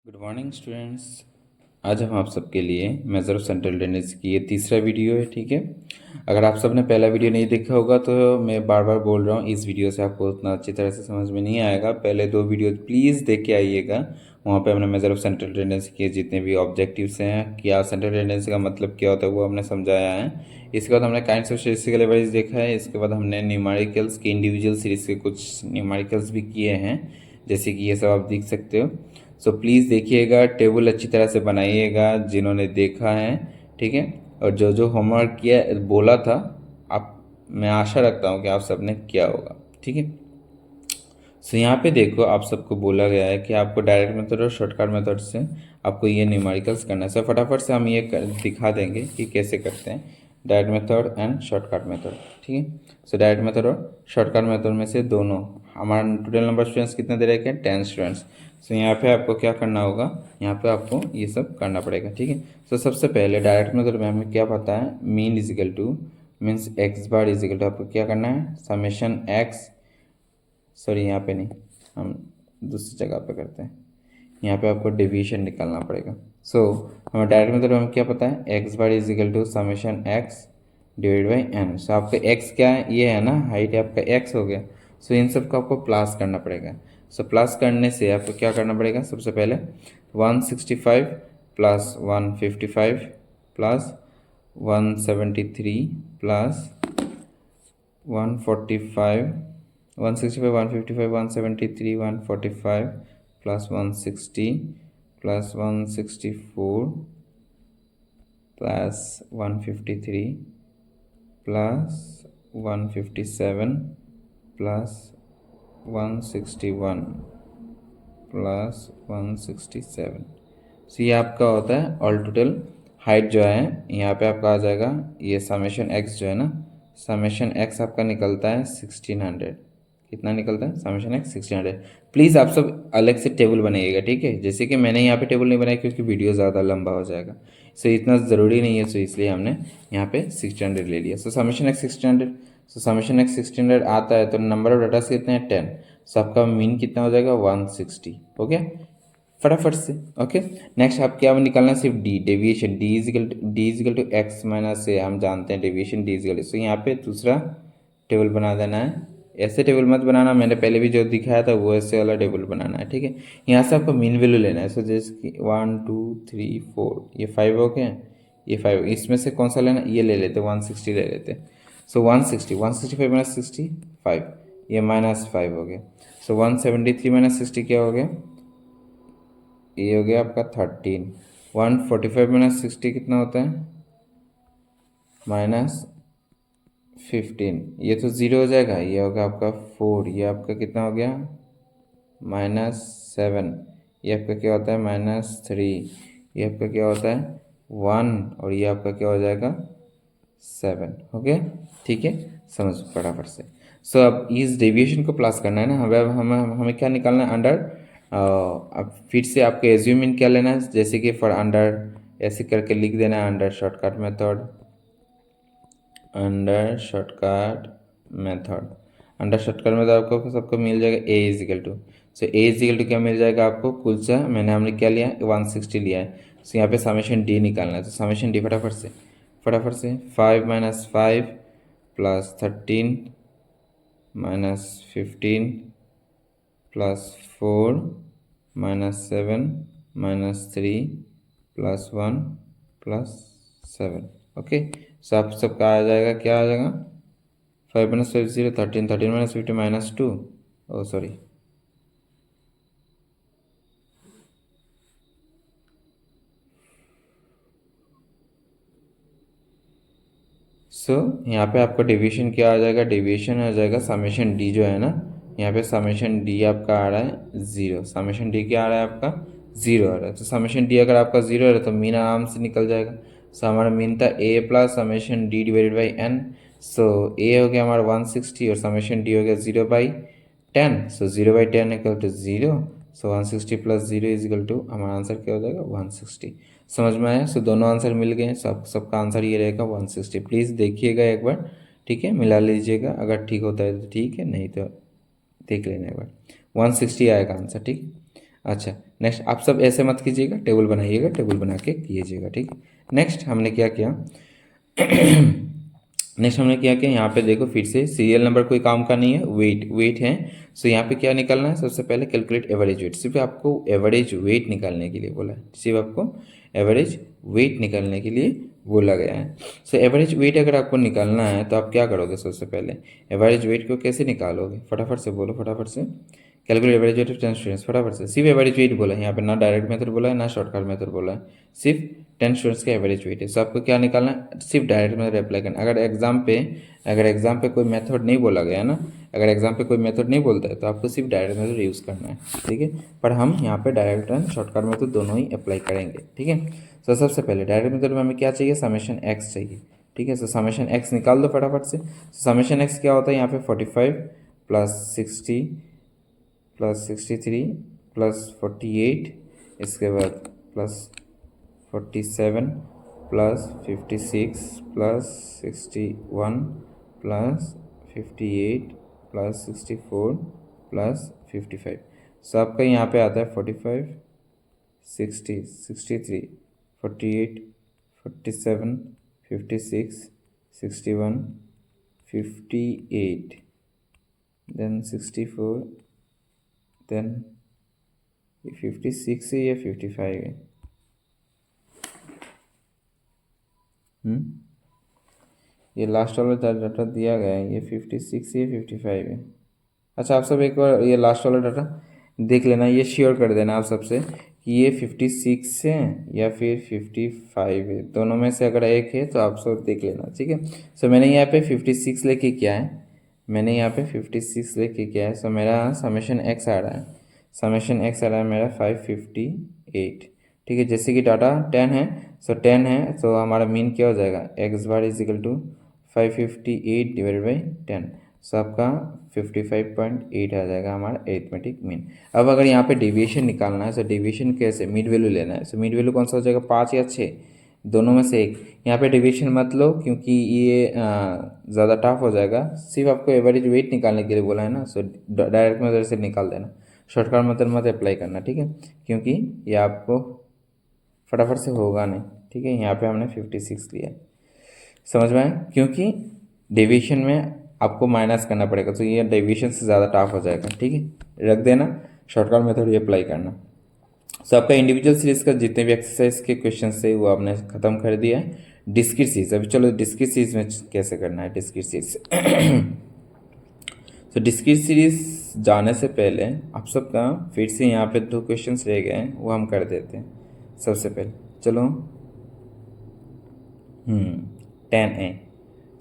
Good morning students. आज हम आप सबके लिए मेजर ऑफ सेंट्रल ड्रेनेज की ये तीसरा वीडियो है। ठीक है, अगर आप सब ने पहला वीडियो नहीं देखा होगा तो मैं बार बार बोल रहा हूँ, इस वीडियो से आपको उतना अच्छी तरह से समझ में नहीं आएगा। पहले दो वीडियो प्लीज़ देख के आइएगा। वहाँ पे हमने मेजर ऑफ सेंट्रल ड्रेनेज के जितने भी ऑब्जेक्टिव्स हैं, क्या सेंट्रल ड्रेनेज का मतलब क्या होता है, वो हमने समझाया है। इसके बाद हमने काइंड्स ऑफ स्टैटिस्टिकल एवरेज देखा है। इसके बाद हमने न्यूमेरिकल्स के इंडिविजुअल सीरीज के कुछ न्यूमेरिकल्स भी किए हैं, जैसे कि ये सब आप देख सकते हो। सो प्लीज़ देखिएगा, टेबल अच्छी तरह से बनाइएगा जिन्होंने देखा है। ठीक है, और जो जो होमवर्क किया बोला था आप, मैं आशा रखता हूँ कि आप सबने किया होगा। ठीक है, सो यहाँ पे देखो, आप सबको बोला गया है कि आपको डायरेक्ट मेथड और शॉर्टकट मेथड से आपको ये न्यूमेरिकल्स करना है। सो फटाफट से हम ये दिखा देंगे कि कैसे करते हैं direct method and shortcut method. ठीक है, सो डायरेक्ट मेथड और शॉर्टकट मेथड में से दोनों, हमारा टोटल नंबर स्टूडेंट्स कितने दे रखे हैं, 10 स्टूडेंट्स। सो यहाँ पे आपको क्या करना होगा, यहाँ पे आपको ये सब करना पड़ेगा। ठीक है, सो सबसे पहले डायरेक्ट मेथड में हमें क्या पता है, mean is equal to means x bar is equal to, आपको क्या करना है, समेशन एक्स, सॉरी यहाँ पे नहीं, हम दूसरी जगह पे करते हैं। यहाँ पे आपको डेविएशन निकालना पड़ेगा। सो हमें डायरेक्ट मेथड में हमें क्या पता है, X bar is equal to summation X divide by N. So आपका एक्स क्या है, ये है ना, हाइट आपका एक्स हो गया। सो इन सब को आपको प्लस करना पड़ेगा। सो प्लस करने से आपको क्या करना पड़ेगा, सबसे पहले 165 plus 155 plus 173 plus 145, 165, 155, 173, 145 plus 160 plus 164 plus 153 plus 157 plus 161 plus 167। सो ये आपका होता है ऑल टोटल हाइट जो है। यहाँ पे आपका आ जाएगा ये समेशन एक्स जो है ना, समेशन एक्स आपका निकलता है 1600। कितना निकलता है, समेशन एक्स 1600। प्लीज़ आप सब अलग से टेबल बनाइएगा। ठीक है, जैसे कि मैंने यहाँ पे टेबल नहीं बनाया क्योंकि वीडियो ज़्यादा लंबा हो जाएगा। सो इतना ज़रूरी नहीं है, सो इसलिए हमने यहाँ पे 1600 ले लिया। सो समेशन एक्स 1600, सो समेशन एक्स 1600 आता है तो नंबर ऑफ डाटा कितने हैं, 10। सो आपका मीन कितना हो जाएगा, 160। ओके, फटाफट से। ओके, नेक्स्ट आप क्या निकालना है, सिर्फ D, deviation D is equal to X minus A, हम जानते हैं डेविएशन डी इजिकल। सो यहाँ पे दूसरा टेबल बना देना है। ऐसे टेबल मत बनाना, मैंने पहले भी जो दिखाया था वो ऐसे वाला टेबल बनाना है। ठीक है, यहाँ से आपको मीन वैल्यू लेना है। सो जैसे कि 1 2 3 4, ये 5 हो गए, ये 5, इसमें से कौन सा लेना, ये ले लेते, 160 ले लेते। सो 160, 165 माइनस 65, ये माइनस 5 हो गया। सो 173 माइनस 60 क्या हो गया, ये हो गया आपका 13। 145 माइनस 60 कितना होता है, माइनस 15। ये तो ज़ीरो हो जाएगा, ये होगा आपका 4, ये आपका कितना हो गया, माइनस 7। ये आपका क्या होता है, माइनस 3। ये आपका क्या होता है, 1, और ये आपका क्या हो जाएगा, 7। हो गया, ठीक है, समझ फटाफट से। सो अब इस डेविएशन को प्लस करना है ना, हमें क्या निकालना है, अंडर। अब फिर से आपको एज्यूम इन क्या लेना है, जैसे कि फॉर अंडर ऐसे करके लिख देना है, under shortcut method, under shortcut method. Under shortcut method आपको सबको मिल जाएगा A is equal to. So A is equal to क्या मिल जाएगा आपको, कुल सा हमने क्या लिया, 160 लिया है। सो यहाँ पे समेशन डी निकालना है। तो समेशन डी फटाफट से 5 minus 5 plus 13 minus 15 plus 4 minus 7 minus 3 plus 1 plus 7। Okay, so आप सबका आ जाएगा, क्या आ जाएगा, 5 minus 5 0, 13, 13 minus 50 minus 2, oh sorry, so यहाँ पे आपका डेविएशन क्या आ जाएगा, डेविएशन आ जाएगा समेशन डी जो है ना, यहाँ पे समेशन डी आपका आ रहा है 0। समेशन डी क्या आ रहा है आपका, 0 आ रहा है। तो समेशन डी अगर आपका 0 आ रहा है तो मीन आराम से निकल जाएगा। सो हमारा मीन था A plus summation D divided by N. So A हो गया हमारा 160 और समेशन डी हो गया 0/10। So 0/10 equal to 0। So 160 plus 0 is equal to, हमारा आंसर क्या हो जाएगा, 160। समझ में आया। सो दोनों आंसर मिल गए, सबका आंसर ये रहेगा 160। प्लीज़ देखिएगा एक बार, ठीक है, मिला लीजिएगा, अगर ठीक होता है तो ठीक है, नहीं तो देख लेना एक बार। 160 आएगा आंसर, ठीक। अच्छा नेक्स्ट, आप सब ऐसे मत कीजिएगा, टेबल बनाइएगा, टेबल बना के कीजिएगा, ठीक है। नेक्स्ट हमने क्या किया नेक्स्ट हमने क्या किया, यहाँ पे देखो फिर से सीरियल नंबर कोई काम का नहीं है, वेट वेट है। सो यहाँ पे क्या निकालना है, सबसे पहले कैलकुलेट एवरेज वेट। सिर्फ आपको एवरेज वेट निकालने के लिए बोला है, सिर्फ आपको एवरेज वेट निकालने के लिए बोला गया है। सो एवरेज वेट अगर आपको निकालना है तो आप क्या करोगे, सबसे पहले एवरेज वेट को कैसे निकालोगे, फटाफट से बोलो, फटाफट से। Calculate average weight of 10 students, फटाफट से। सिर्फ एवरेज वेट बोला है यहाँ पे, ना डायरेक्ट मेथड बोला है ना शॉर्टकट मेथड बोला है, सिर्फ 10 स्टूडेंट्स का एवरेज वेट है। सो आपको क्या निकालना है, सिर्फ डायरेक्ट मेथड अप्लाई करना। अगर एग्जाम पे कोई मेथड नहीं बोला गया ना, अगर एग्जाम पे कोई मेथड नहीं बोलता है तो आपको सिर्फ डायरेक्ट मेथड यूज़ करना है, ठीक है। पर हम यहाँ पे डायरेक्ट एंड शॉर्टकट मेथड दोनों ही अप्लाई करेंगे, ठीक है। सो सबसे पहले डायरेक्ट मेथड में हमें क्या चाहिए, समेशन एक्स चाहिए, ठीक है। सो समेशन एक्स निकाल दो फटाफट से। समेशन एक्स क्या होता है, यहाँ पे 45 प्लस 60 प्लस 63 प्लस 48, इसके बाद plus 47 plus 56 plus 61 plus 58 plus 64 plus 55। सो आपका यहाँ पे आता है 45 60 63 48 47 56 61 58 देन 64 देन 56 है या 55 है, ये लास्ट वाला डाटा दिया गया है, ये 56 है 55 है। अच्छा आप सब एक बार ये लास्ट वाला डाटा देख लेना, ये श्योर कर देना आप सबसे कि ये 56 है या फिर 55 है, दोनों में से अगर एक है तो आप सब देख लेना, ठीक है। सो मैंने यहाँ पे 56 लेके क्या है, मैंने यहाँ पे 56 लेके क्या है। सो मेरा समेशन एक्स आ रहा है, समेशन एक्स आ रहा है मेरा 558, ठीक है। जैसे कि डाटा 10 है, सो 10 है तो हमारा मीन क्या हो जाएगा, x bar is equal to 558 divided by 10। So आपका 55.8 आ जाएगा हमारा एरिथमेटिक मीन। अब अगर यहाँ पे डेविएशन निकालना है, सो डेविएशन कैसे, मिड वैल्यू लेना है। सो मिड वैल्यू कौन सा हो जाएगा, 5 या 6, दोनों में से एक। यहाँ पे डेविएशन मत लो क्योंकि ये ज़्यादा टफ हो जाएगा, सिर्फ आपको एवरेज वेट निकालने के लिए बोला है ना। सो डायरेक्ट मेथड से निकाल देना, शॉर्टकट मेथड मत अप्लाई करना, ठीक है, क्योंकि ये आपको फटाफट से होगा नहीं, ठीक है। यहाँ पे हमने 56 लिया, समझ में आया, क्योंकि डेविएशन में आपको माइनस करना पड़ेगा, तो ये डेविएशन से ज़्यादा टफ हो जाएगा, ठीक है। रख देना, शॉर्टकट मेथड ये अप्लाई करना। सो आपका इंडिविजुअल सीरीज का जितने भी एक्सरसाइज के क्वेश्चन थे वो आपने खत्म कर दिया है। डिस्क्रीट सीरीज, अभी चलो डिस्क्रीट सीरीज में कैसे करना है डिस्क्रीट सीरीज। तो डिस्क्रीट सीरीज जाने से पहले आप सबका फिर से यहाँ पे 2 क्वेश्चंस रह गए हैं, वो हम कर देते हैं। सबसे पहले चलो 10A।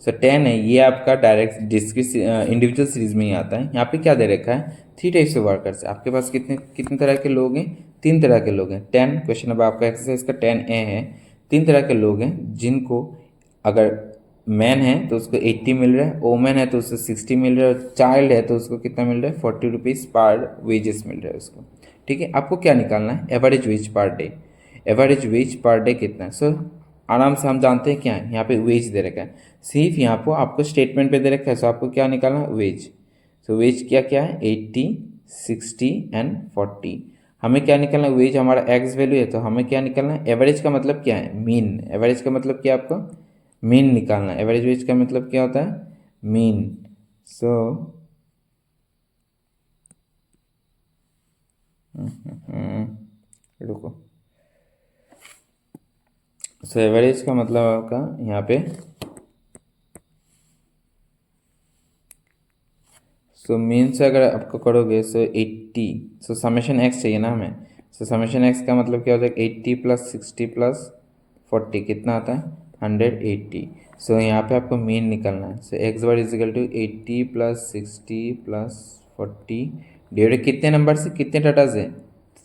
सो 10A ये आपका डायरेक्ट डिस्क्रीट इंडिविजुअल सीरीज में ही आता है। यहाँ पे क्या दे रखा है, 3 टाइप्स ऑफ वर्कर्स। आपके पास कितने कितने तरह के लोग हैं, 3 तरह के लोग हैं। 10 क्वेश्चन अब आपका एक्सरसाइज का 10A है, 3 तरह के लोग हैं जिनको अगर मैन है तो उसको 80 मिल रहा है, वोमेन है तो उसको 60 मिल रहा है, चाइल्ड है तो उसको कितना मिल रहा है, 40 रुपीज़ पर वेजेस मिल रहा है उसको, ठीक है। आपको क्या निकालना है, average wage per day. Average wage per day कितना है, सो आराम से हम जानते हैं क्या है, यहाँ पे वेज दे रखा है, सिर्फ यहाँ पर आपको स्टेटमेंट पे दे रखा है। सो आपको क्या निकालना है, वेज। सो वेज क्या क्या है, 80 60 एंड 40। हमें क्या निकालना है, वेज हमारा एक्स वैल्यू है तो हमें क्या निकालना है, एवरेज का मतलब क्या है, मीन। एवरेज का मतलब क्या है, आपको मीन निकालना है। एवरेज वेज का मतलब क्या होता है, मीन। सो रुको, सो एवरेज का मतलब आपका यहाँ पे, सो मीन से अगर आपको करोगे सो 80, सो समेशन एक्स चाहिए ना हमें। सो समेशन एक्स का मतलब क्या होता है, 80 प्लस 60 प्लस 40 कितना आता है, 180। सो यहाँ पे आपको मीन निकालना है। So X bar is equal to 80 plus 60 plus 40 divide कितने नंबर से, कितने डाटा से,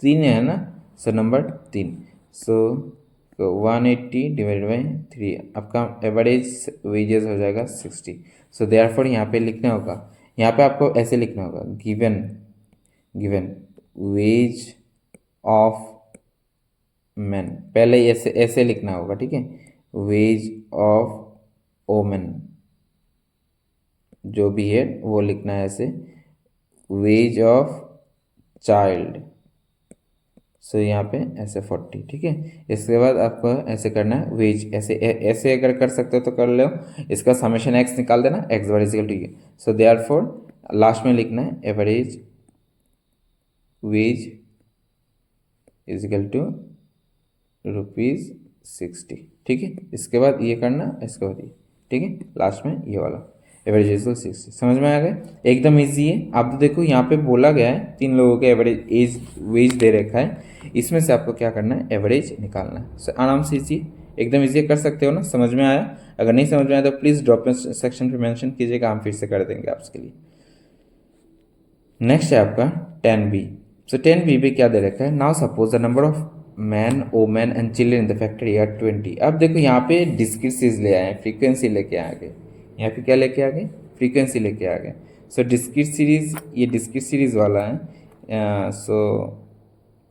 3 है ना। So number 3। So 180 divide by 3, आपका एवरेज वेजेस हो जाएगा 60। सो देयरफॉर यहाँ पे लिखना होगा, यहाँ पे आपको ऐसे लिखना होगा, given given ways of man, पहले ऐसे ऐसे लिखना होगा, ठीक है। वेज ऑफ ओमेन जो भी है वो लिखना है ऐसे, वेज ऑफ चाइल्ड सो यहाँ पे ऐसे 40, ठीक है। इसके बाद आपको ऐसे करना है वेज, ऐसे ऐसे अगर कर सकते हो तो कर लो। इसका समेशन एक्स निकाल देना, एक्स बार इजिकल, ठीक है। सो देयरफॉर लास्ट में लिखना है एवरेज वेज इजिकल टू ₹60, ठीक है। इसके बाद ये करना, इसके बाद ये, ठीक है। लास्ट में ये वाला एवरेज इज 60। समझ में आ गया, एकदम इजी है। आप तो देखो यहाँ पे बोला गया है 3 लोगों के एवरेज एज वेज दे रखा है, इसमें से आपको क्या करना है, एवरेज निकालना है। सो आराम से इजी, एकदम इजी कर सकते हो ना। समझ में आया? अगर नहीं समझ में आया तो प्लीज़ ड्रॉप सेक्शन पे मेंशन कीजिएगा, हम फिर से कर देंगे आपके लिए। नेक्स्ट है आपका 10B। सो 10B पे क्या दे रखा है, now suppose the number of man women and children in the factory are 20। अब देखो यहाँ पे डिस्क्रीट सीरीज ले आए, फ्रीक्वेंसी लेके आ गए। यहाँ पे क्या लेके आ गए, फ्रीक्वेंसी लेके आ गए। सो डिस्क्रीट सीरीज, ये डिस्क्रीट सीरीज वाला है। सो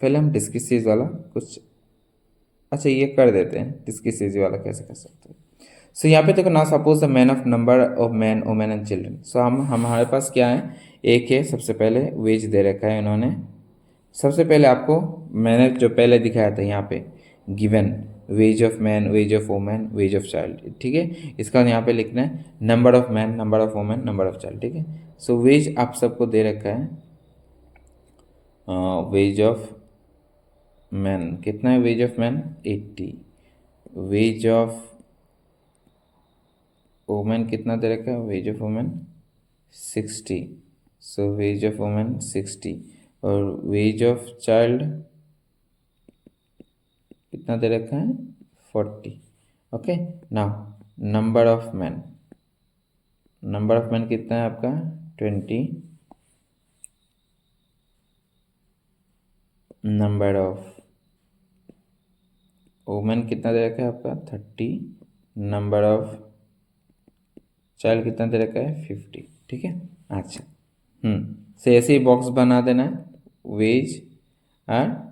पहले हम डिस्क्रीट सीरीज वाला कुछ, अच्छा ये कर देते हैं, डिस्क्रीट सीरीज वाला कैसे कर सकते हैं। सो यहाँ पे देखो ना, suppose the man of number of man women and children. So हम हमारे पास क्या है, एक है, सबसे पहले वेज दे रखा है इन्होंने। सबसे पहले आपको मैंने जो पहले दिखाया था यहाँ पे given ways of man, ways of women, ways of child, ठीक है। इसका यहाँ पे लिखना है number of man, number of women, number of child, ठीक है। सो वेज आप सबको दे रखा है, वेज ऑफ मैन कितना है, ways of man 80, ways of women कितना दे रखा है, ways of women 60। So ways of women 60, और वेज ऑफ चाइल्ड कितना दे रखा है, 40। Okay, now number of man, number of man कितना है आपका 20, नंबर ऑफ वोमेन कितना दे रखा है आपका 30, नंबर ऑफ चाइल्ड कितना दे रखा है 50, ठीक है। अच्छा, से ऐसे ही बॉक्स बना देना है, वेज और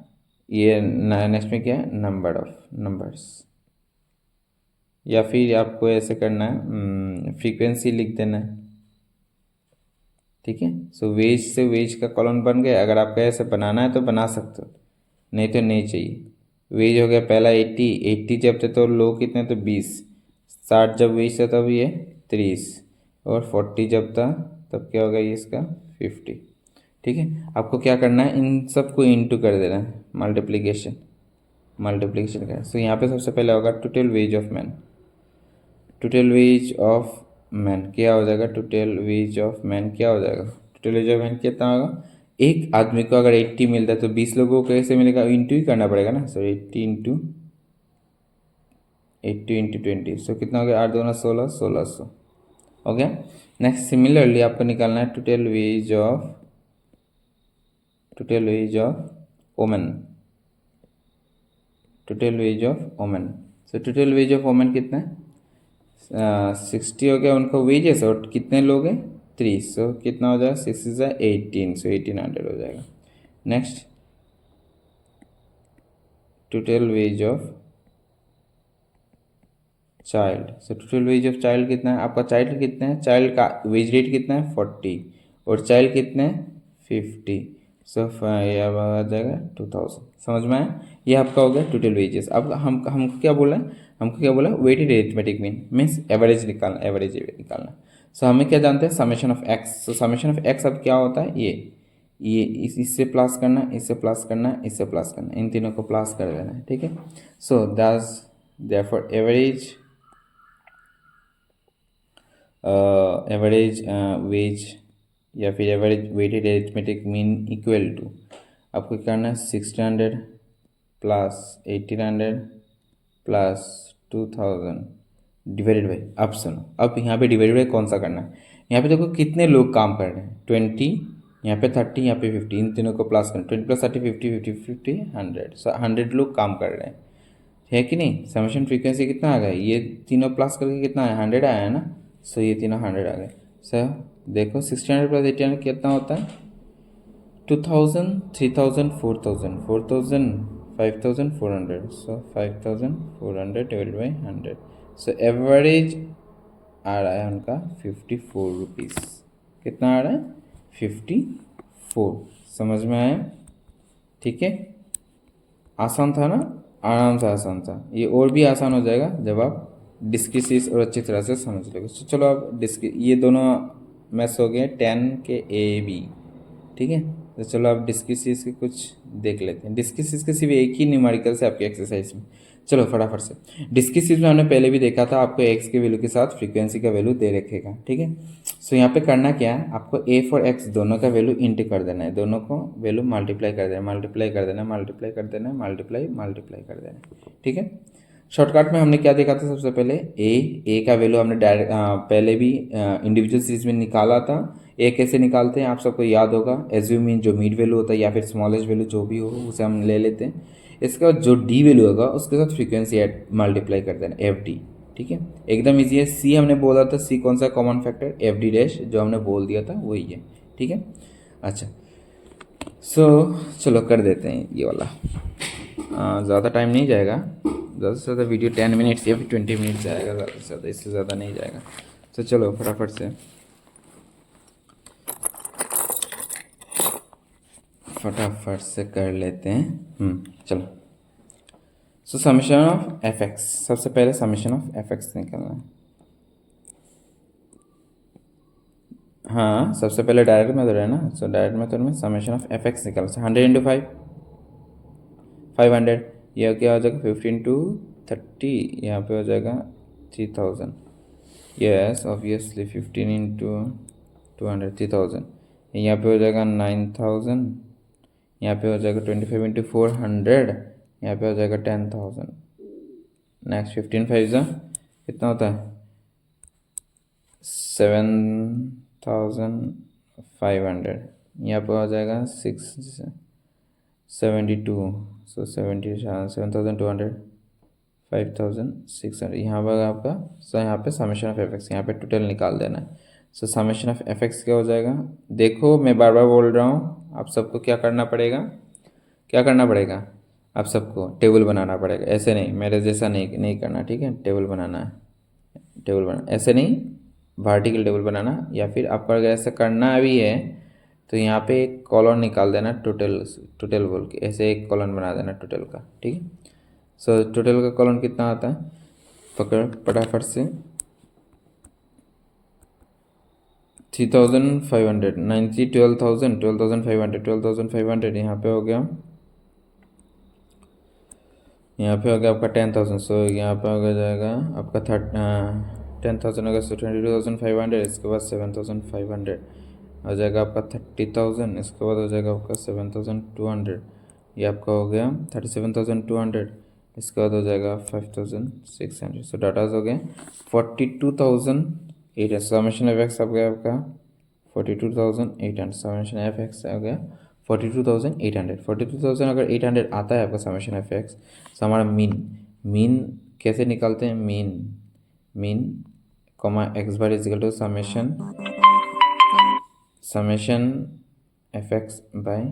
ये नेक्स्ट में क्या है, नंबर ऑफ नंबर्स, या फिर आपको ऐसे करना है फ्रीक्वेंसी लिख देना है, ठीक है। सो वेज से वेज का कॉलम बन गया। अगर आपको ऐसे बनाना है तो बना सकते हो, नहीं तो नहीं चाहिए। वेज हो गया पहला 80, 80 जब थे तो लोग कितने, तो 20, 60 जब वेज था तब ये 30, और 40 जब था तब क्या होगा ये इसका 50, ठीक है। आपको क्या करना है, इन सबको इंटू कर देना है, मल्टीप्लिकेशन, मल्टीप्लिकेशन का। सो यहाँ पे सबसे पहले होगा total ways of man, total ways of man क्या हो जाएगा, टोटल वेज ऑफ मैन क्या हो जाएगा, टोटल वेज ऑफ मैन कितना होगा। एक आदमी को अगर 80 मिलता है तो 20 लोगों को कैसे मिलेगा, इंटू ही करना पड़ेगा ना। सो 80 इंटू 20, सो कितना हो गया, 8 दूना 16, 1600 हो गया। नेक्स्ट सिमिलरली आपको निकालना है total ways of women, total ways of women. So total ways of women कितना है, 60 हो गया उनको वेजेस, और कितने लोग हैं 30, सो कितना हो जाएगा 6 इज 18, सो 1800 हो जाएगा। Next total ways of child, so total ways of child कितना है आपका, चाइल्ड कितना है, चाइल्ड का वेज रेट कितना है 40, और चाइल्ड कितने हैं 50, सो ये आ जाएगा 2000। समझ में आया, ये आपका हो गया टोटल वेजेस। अब हमको क्या बोला है, हमको क्या बोला, weighted arithmetic mean means average निकालना, एवरेज निकालना। सो हमें क्या जानते हैं, summation of X. So summation of X अब क्या होता है, ये इससे प्लस करना, इससे प्लस करना, इससे प्लस करना, इन तीनों को प्लस कर देना है, ठीक है। So that's therefore average average wage या फिर average weighted arithmetic mean equal to आपको करना है 1600 प्लस 1800 प्लस 2000 डिवाइडेड बाई, अब सुनो, अब यहाँ पे डिवाइडेड बाई कौन सा करना है, यहाँ पे देखो कितने लोग काम कर रहे हैं 20, यहाँ पे 30, यहाँ पे 50, इन तीनों को प्लस करना, 20 प्लस 30 50 50 50 100, सो 100 लोग काम कर रहे हैं, है कि नहीं। समेशन फ्रीक्वेंसी कितना आ गया, ये तीनों प्लस करके कितना आया 100 आया है ना। सो ये तीनों 100 आ गए। सर देखो 1600 प्लस 1800 कितना होता है, 2000 3000 4000 4000 5400, so 5400 divide by 100, so average आ रहा है उनका 54 रुपीज़। कितना आ रहा है 54, समझ में आया, ठीक है। आसान था ना, आराम से आसान था। ये और भी आसान हो जाएगा जब आप डिस्क्रीसीज और अच्छी तरह से समझ लोगे। तो चलो आप ये दोनों मैथ्स हो गए 10 के ए बी, ठीक है। तो चलो आप डिस्क्रीसीज के कुछ देख लेते हैं। डिस्क्रीसीज के सिर्फ एक ही न्यूमेरिकल से आपके एक्सरसाइज में। चलो फटाफट से। डिस्क्रीसीज में हमने पहले भी देखा था, आपको एक्स के वैल्यू के साथ फ्रीक्वेंसी का वैल्यू दे रखेगा, ठीक है। सो यहाँ पे करना क्या है, आपको ए फॉर एक्स दोनों का वैल्यू इंट कर देना है, दोनों को वैल्यू मल्टीप्लाई कर देना है, मल्टीप्लाई कर देना है, मल्टीप्लाई कर देना है, मल्टीप्लाई मल्टीप्लाई कर देना है, ठीक है। शॉर्टकट में हमने क्या देखा था, सबसे पहले ए का वैल्यू हमने डायरेक्ट पहले भी इंडिविजुअल सीरीज में निकाला था। ए कैसे निकालते हैं आप सबको याद होगा, एज्यूम मीन जो मिड वैल्यू होता है या फिर स्मॉलेस्ट वैल्यू जो भी हो उसे हम ले लेते हैं। इसके बाद जो डी वैल्यू होगा उसके साथ फ्रीक्वेंसी ऐड मल्टीप्लाई कर देना, एफ डी, ठीक है। एकदम ईजी है। सी हमने बोला था, सी कौन सा common factor, F D dash जो हमने बोल दिया था वही है, ठीक है। अच्छा चलो कर देते हैं ये वाला। ज़्यादा टाइम नहीं जाएगा, ज़्यादा से ज़्यादा वीडियो 10 मिनट्स या फिर 20 मिनट्स जाएगा, ज़्यादा से ज़्यादा, इससे ज़्यादा नहीं जाएगा। तो चलो फटाफट से कर लेते हैं। चलो। समेशन ऑफ एफ एक्स, सबसे पहले समेशन ऑफ एफ एक्स निकालना है। हाँ सबसे पहले डायरेक्ट मेथड है ना, सो डायरेक्ट मेथड में समेशन ऑफ एफ एक्स निकालना है। 100 इंटू 5 500, यह क्या हो जाएगा 15 टू 30, यहाँ पे हो जाएगा 3000। यस ऑब्वियसली 15 इंटू 200 3000, यहाँ पे हो जाएगा 9000, यहाँ पे हो जाएगा 25 इंटू 400, यहाँ पे हो जाएगा 10,000। नेक्स्ट 15 5 कितना होता है 7500, यहाँ पे हो जाएगा 672, सो 7200 5600, यहाँ पर आपका। सो यहाँ पे समेशन ऑफ एफ एक्स, यहाँ पे टोटल निकाल देना है। सो समेशन ऑफ एफ एक्स क्या हो जाएगा, देखो मैं बार बार बोल रहा हूँ, आप सबको क्या करना पड़ेगा, क्या करना पड़ेगा, आप सबको टेबल बनाना पड़ेगा। ऐसे नहीं, मेरे जैसा नहीं करना, ठीक है। टेबल बनाना है, टेबल बना, ऐसे नहीं वर्टिकल टेबल बनाना, या फिर आपको अगर ऐसा करना भी है तो यहाँ पे एक कॉलम निकाल देना, टोटल बोल के ऐसे एक कॉलम बना देना टोटल का, ठीक है। सो टोटल का कॉलम कितना आता है, पकड़ फटाफट से 3500 90 12,000 12,500 12,500, यहाँ पे हो गया, यहाँ पे हो गया आपका 10,000। सो यहाँ पे हो गया जाएगा आपका 10,000 होगा, सो 22,500, इसके बाद 7,500 हो जाएगा आपका 30,000, इसके बाद हो जाएगा आपका 7,200, ये आपका हो गया 37,200, इसके बाद हो जाएगा 5,600। सो डाटाज हो गए 42,800। समेशन एफ एक्स हो गया आपका 42,800, समेशन एफ एक्स हो गया 42,800। 42,000 अगर 800 आता है आपका समेशन एफ एक्स, तो हमारा मीन कैसे निकालते हैं, mean comma X bar is equal to summation F X by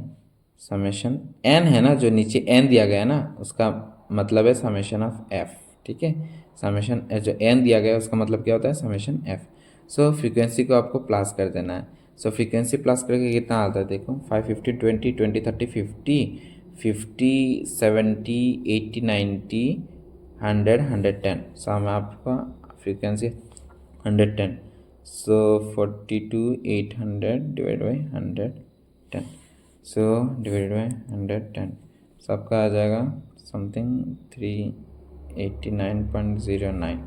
summation N है ना, जो नीचे एन दिया गया है ना उसका मतलब है समेशन ऑफ एफ, ठीक है। समेशन जो एन दिया गया है उसका मतलब क्या होता है, समेशन एफ। सो फ्रीक्वेंसी को आपको प्लस कर देना है। सो फ्रीक्वेंसी प्लस करके कितना आता है देखो, 5 50 20 20 30 50 70 80 90 100 110। सो हम आपका frequency 110, so 42,800 divide by 110, so divided by 110, सो आपका आ जाएगा समथिंग 389.09।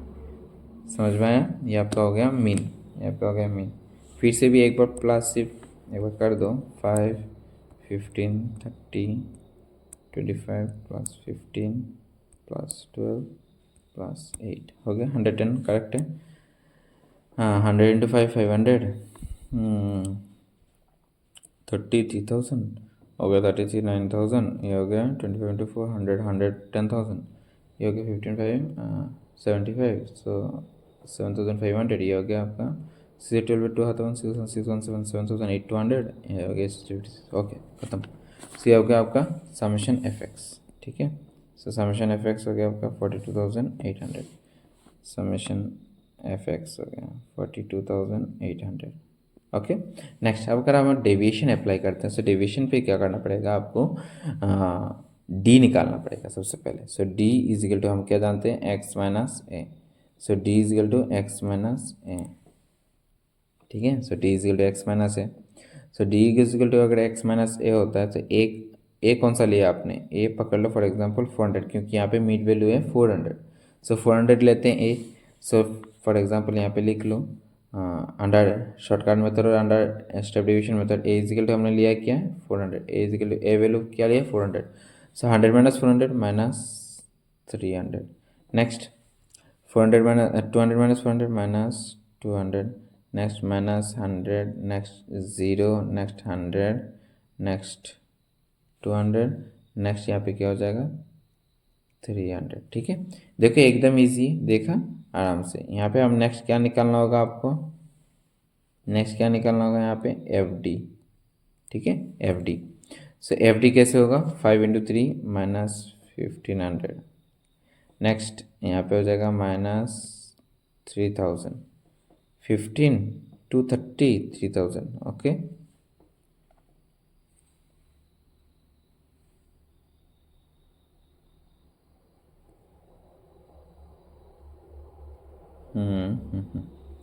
समझ में आया, ये आपका हो गया मीन, ये आपका हो गया मीन। फिर से भी एक बार प्लस सिर्फ एक बार कर दो, 5 15 30 25 प्लस 15 प्लस 12 प्लस 8 हो गया 110, करेक्ट है। हाँ 100 इंटू 5 500, 33,000 हो गया, 39,000, ये हो गया 25 इंटू 4 100 110,000, ये हो गया 15 5 75, सो 7,500, ये हो गया आपका 12 2,000 7,800, ये हो गया ओके खत्म। सो ये हो गया आपका समेशन एफ एक्स, ठीक है। सो समेशन एफ एक्स हो गया आपका 42,800, समेशन एफ एक्स हो गया 42,800, ओके। नेक्स्ट अब अगर हम डेविएशन अप्लाई करते हैं, सो डेविएशन पे क्या करना पड़ेगा आपको, डी निकालना पड़ेगा सबसे पहले। So D is equal to हम क्या जानते हैं, X minus A. So D is equal to X minus A, ठीक है। So D is equal to X minus A. So D is equal to अगर एक्स माइनस ए होता है तो एक ए कौन सा लिया आपने, ए पकड़ लो फॉर एग्जांपल 400, क्योंकि यहाँ पे मिड वैल्यू है 400। सो 400 लेते हैं ए। सो फॉर एग्जांपल यहाँ पे लिख लो अंडर शॉर्टकट मेथड और under step division method, A is equal to हमने लिया क्या है 400, A is equal to A value क्या लिया 400। So 100 minus 400 minus 300। Next 400 minus 200 minus 400 minus 200। Next minus 100, next 0, next 100, next 200, next यहाँ पे क्या हो जाएगा 300, ठीक है। देखो एकदम इजी, देखा आराम से। यहाँ पे हम नेक्स्ट क्या निकालना होगा आपको, नेक्स्ट क्या निकालना होगा यहाँ पे एफ डी, ठीक है, एफ डी। सो एफ डी कैसे होगा 5 इंटू 3 माइनस 1500। नेक्स्ट यहाँ पे हो जाएगा minus 3000, 15 to 30 3000, okay.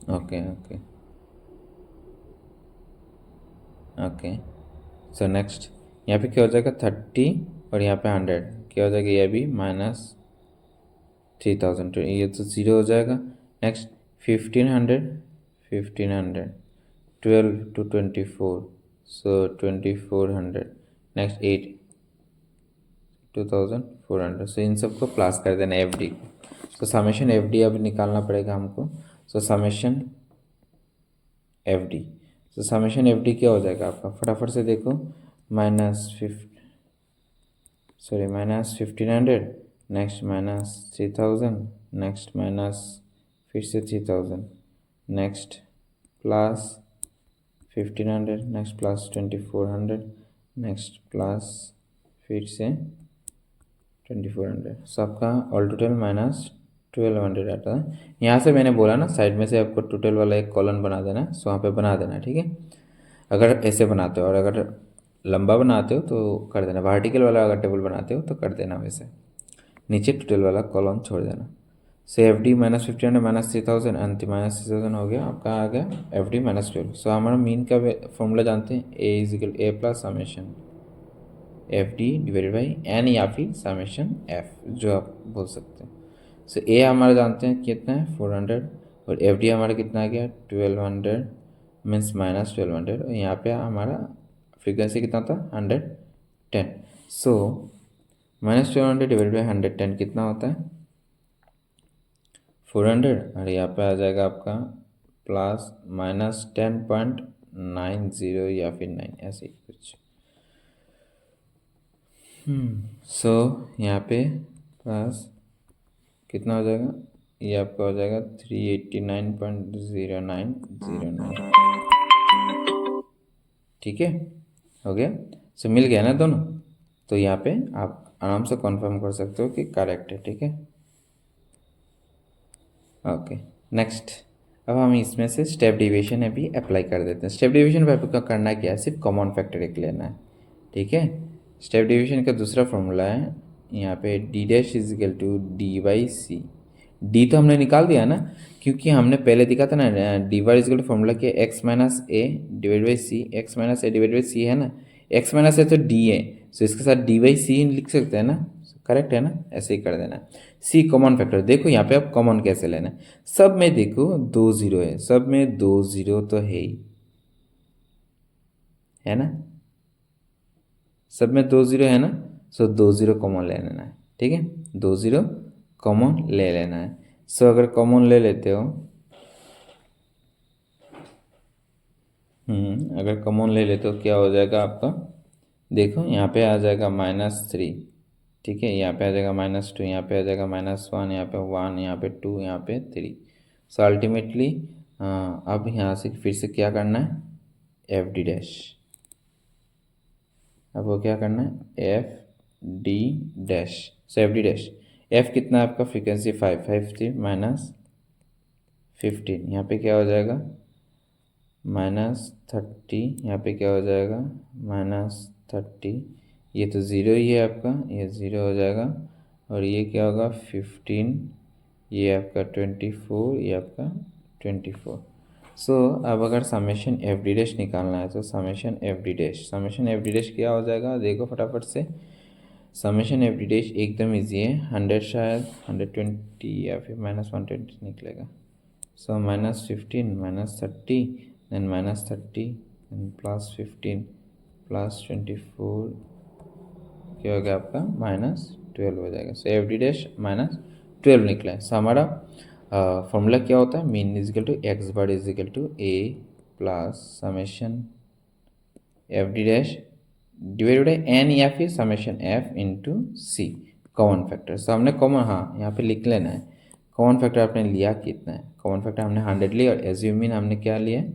Okay okay okay. So next यहाँ पे क्या हो जाएगा 30 और यहाँ पे 100 क्या हो जाएगा, ये भी माइनस 3000, ये तो ज़ीरो हो जाएगा। Next 1500, 1500, 12 to 24, so 2400। Next 8, 2400। So इन सबको प्लस कर देना एफ डी को। सो समेशन एफ डी अब निकालना पड़ेगा हमको। सो समेशन एफ डी, तो समेशन एफ डी क्या हो जाएगा आपका, फटाफट से देखो minus minus 1500, next minus 3000, next minus फिर से 3000, next plus 1500, next plus 2400, next plus फिर से 2400। सबका ऑल टोटल माइनस 1200 आता है। यहाँ से मैंने बोला ना साइड में से आपको टोटल वाला एक कॉलम बना देना, सो वहाँ पे बना देना, ठीक है। अगर ऐसे बनाते हो और अगर लंबा बनाते हो तो कर देना, वर्टिकल वाला अगर टेबल बनाते हो तो कर देना, वैसे नीचे टोटल वाला कॉलम छोड़ देना। So F D minus 1500 minus 3000 and minus 3000 हो गया आपका, आ गया एफ डी माइनस 12। सो हमारा मीन का फॉर्मूला जानते हैं, A is equal A plus summation F D divided by N या फिर समेशन एफ, जो आप बोल सकते हैं। सो ए हमारा जानते हैं कितना है 400 और एफ डी हमारा कितना आ गया 1200 मीन्स माइनस 1200, और यहाँ पे हमारा फ्रीक्वेंसी कितना था 110। सो माइनस 1200 डिवाइड बाई 110 कितना होता है 400, और यहाँ पे आ जाएगा आपका प्लस माइनस 10.90 या फिर 9 ऐसे ही कुछ। सो यहाँ पे प्लस कितना हो जाएगा, ये आपका हो जाएगा 389.0909, ठीक है, हो गया। सो मिल गया ना दोनों, तो यहाँ पे आप आराम से कंफर्म कर सकते हो कि करेक्ट है, ठीक है। ओके नेक्स्ट, अब हम इसमें से स्टेप डिवीजन भी अप्लाई कर देते हैं। स्टेप डिवीजन पर आपको करना क्या है, सिर्फ कॉमन फैक्टर एक लेना है, ठीक है। स्टेप डिवीजन का दूसरा फॉर्मूला है यहाँ पे D dash is equal to D by C. D तो हमने निकाल दिया ना, क्योंकि हमने पहले दिखा था ना D by is equal to formula क्या, X minus A divide by C, X minus A divide by C है ना, एक्स माइनस ए तो डी है, सो इसके साथ डी बाई सी लिख सकते हैं ना, करेक्ट है ना, ऐसे ही कर देना। सी कॉमन फैक्टर, देखो यहाँ पे आप कॉमन कैसे लेना है, सब में देखो 2 0 है, सब में 2 0 तो है ही, है ना, सब में 2 0 है ना, सो 2 0 कॉमन ले लेना है, ठीक है, 2 0 कॉमन ले लेना है। सो अगर कॉमन ले लेते हो, अगर कॉमन ले लेते हो क्या हो जाएगा आपका, देखो यहाँ पे आ जाएगा -3, ठीक है, यहाँ पे आ जाएगा -2, यहाँ पे आ जाएगा -1, यहाँ पे 1, यहाँ पे 2, यहाँ पे 3। सो अल्टीमेटली अब यहाँ से फिर से क्या करना है एफ डी डैश, अब वो क्या करना है एफ डी डैश। सो एफ डी डैश, एफ कितना है आपका फ्रीक्वेंसी 5, 5 3 माइनस 15, यहाँ पे क्या हो जाएगा -30, यहाँ पे क्या हो जाएगा -30, ये तो ज़ीरो ही है आपका, ये ज़ीरो हो जाएगा। और ये क्या होगा 15, ये आपका 24, ये आपका 24। सो अब अगर समेशन एफ डी डैश निकालना है तो समेशन एफ डी डैश क्या हो जाएगा देखो फटाफट से। समेशन एफ डी डैश एकदम ईजी है, 100 शायद 120 या फिर -120 निकलेगा। सो -15 -30 देन -30 देन +15 +24 क्या हो गया आपका -12 हो जाएगा। सो एफ डी डैश -12 निकला है। सो हमारा फॉर्मूला क्या होता है, mean is equal to X bar is equal to A plus summation F D dash divided by N या फिर summation F into C common factor. So हमने कॉमन, हाँ यहाँ पे लिख लेना है कॉमन फैक्टर आपने लिया कितना है। कॉमन फैक्टर हमने 100 लिया और एज्यूमिन हमने क्या लिया है,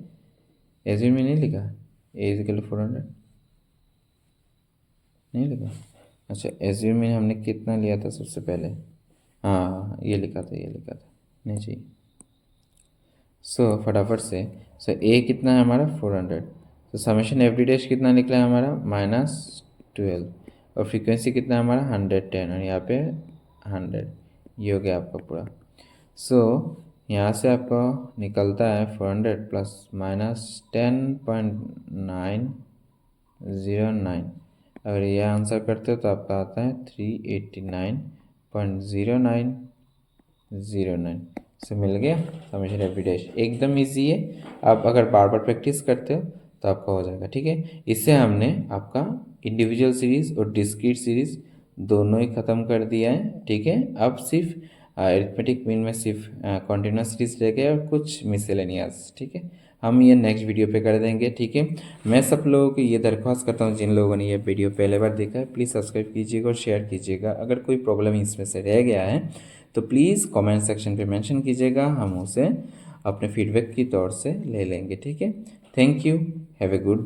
एज्यूमिन नहीं लिखा, ए इजिकल टू 400 नहीं लिखा। अच्छा एज्यूमिन हमने कितना लिया था सबसे पहले, हाँ ये लिखा था, ये लिखा था, नहीं चाहिए। सो फटाफट से, सो ए कितना है हमारा 400। तो समेशन एफ डी डैश कितना निकला है हमारा -12 और फ्रीक्वेंसी कितना है हमारा 110 और यहाँ पे 100। ये हो गया आपका पूरा। सो यहाँ से आपका निकलता है 400 प्लस -10.909। अगर ये आंसर करते हो तो आपका आता है 389.0909। से मिल गया समेशन एफ डी डैश, एकदम इजी है। आप अगर बार बार प्रैक्टिस करते हो तो आपका हो जाएगा, ठीक है। इससे हमने आपका इंडिविजुअल सीरीज और डिस्क्रीट सीरीज दोनों ही ख़त्म कर दिया है, ठीक है। अब सिर्फ अरिथमेटिक मीन में सिर्फ कॉन्टिन्यूस सीरीज रह गया और कुछ मिसलेनियस, ठीक है। हम ये नेक्स्ट वीडियो पे कर देंगे, ठीक है। मैं सब लोगों को ये दरख्वास्त करता हूँ जिन लोगों ने ये वीडियो पहले बार देखा है प्लीज़ सब्सक्राइब कीजिएगा और शेयर कीजिएगा। अगर कोई प्रॉब्लम इसमें से रह गया है तो प्लीज़ कमेंट सेक्शन पे मेंशन कीजिएगा, हम उसे अपने फीडबैक की तौर से ले लेंगे, ठीक है। Thank you, have a good